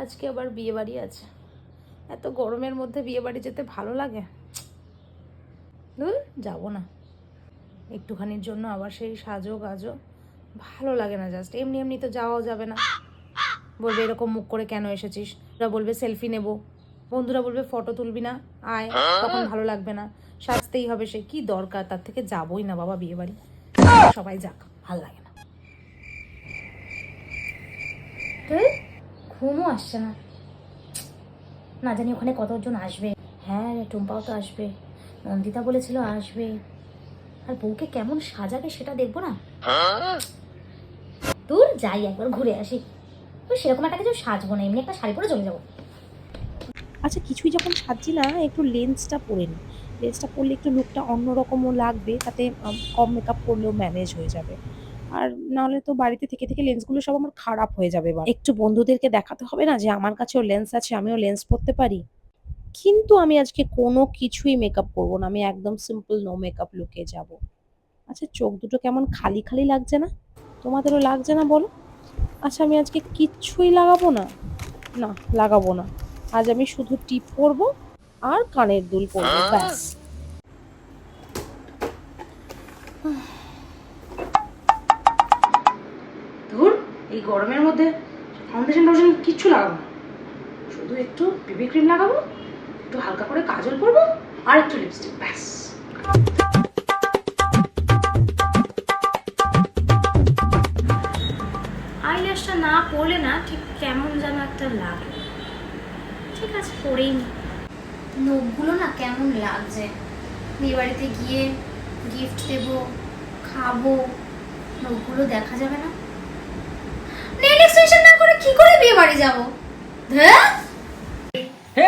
আজকে আবার বিয়ে বাড়ি আছে। এত গরমের মধ্যে বিয়ে বাড়ি যেতে ভালো লাগে? যাবো না। একটুখানির জন্য আবার সেই সাজো গাজো ভালো লাগে না। জাস্ট এমনি এমনি তো যাওয়াও যাবে না। বলবে এরকম মুখ করে কেন এসেছিস, ওরা বলবে সেলফি নেব, বন্ধুরা বলবে ফটো তুলবি না, আয়, তখন ভালো লাগবে না, সাজতেই হবে। সে কি দরকার? তার থেকে যাবোই না বাবা বিয়ে বাড়ি। সবাই যাক, ভাল লাগে না। ঘুমও আসছে না। না জানি ওখানে কতজন আসবে। হ্যাঁ রে, টুম্পাও তো আসবে, নন্দিতা বলেছিল আসবে। আর বউকে কেমন সাজাবে সেটা দেখবো না? দূর, যাই একবার ঘুরে আসি। তো সেরকম একটা কিছু সাজবো না, এমনি একটা শাড়ি পরে চলে যাবো। আচ্ছা, কিছুই যখন সাজছি না, একটু লেন্সটা পরে নিই। লেন্সটা পরলে একটু লুকটা অন্যরকমও লাগবে, তাতে কম মেকআপ করলেও ম্যানেজ হয়ে যাবে। আর নাহলে তো বাড়িতে থেকে থেকে লেন্সগুলো সব আমার খারাপ হয়ে যাবে। বা একটু বন্ধুদেরকে দেখাতে হবে না যে আমার কাছেও লেন্স আছে, আমিও লেন্স পরতে পারি। কিন্তু আমি আজকে কোনো কিছুই মেকআপ করবো না, আমি একদম সিম্পল নো মেকআপ লুকে যাব। আচ্ছা, চোখ দুটো কেমন খালি খালি লাগছে না? তোমাদেরও লাগছে না বলো? আচ্ছা, আমি আজকে কিচ্ছুই লাগাবো না। না, লাগাবো না। আজ আমি শুধু টিপ পরবো আর কানের দুল পরবো, ব্যাস। ধুর, এই গরমের মধ্যে ফাউন্ডেশন কিচ্ছু লাগাবো না। শুধু একটু বিবি ক্রিম লাগাবো, একটু হালকা করে কাজল পরবো, আর একটু লিপস্টিক, ব্যাস। আইল্যাশটা না পরলে না ঠিক কেমন যেন একটা লাগে। ঠিক আছে, পরেই নি। নখগুলো না কেমন লাগছে। বিয়ে বাড়িতে গিয়ে গিফট দেবো, খাবো, নখগুলো দেখা যাবে না। নেল এক্সটেনশন না করে কি করে বিয়ে বাড়ি যাবো? हे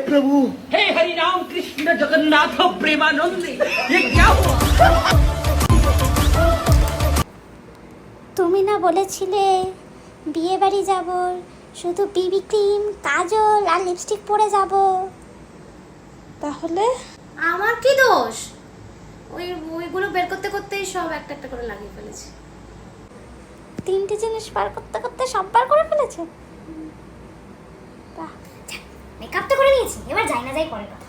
प्रभु हे हरि राम कृष्ण जगन्नाथ प्रेमानंद, ये क्या हुआ? তুমি না বলেছিলে বিয়ে বাড়ি যাব, শুধু বিবি ক্রিম, কাজল আর লিপস্টিক পরে যাব? তাহলে আমার কি দোষ? ওইগুলো বের করতে করতেই সব একটা একটা করে লাগিয়ে ফেলেছে। তিনটে জিনিস বার করতে করতে সব বার করে ফেলেছে। মেকআপ তো করে নিয়েছি, এবার যাই না যাই পরে কথা।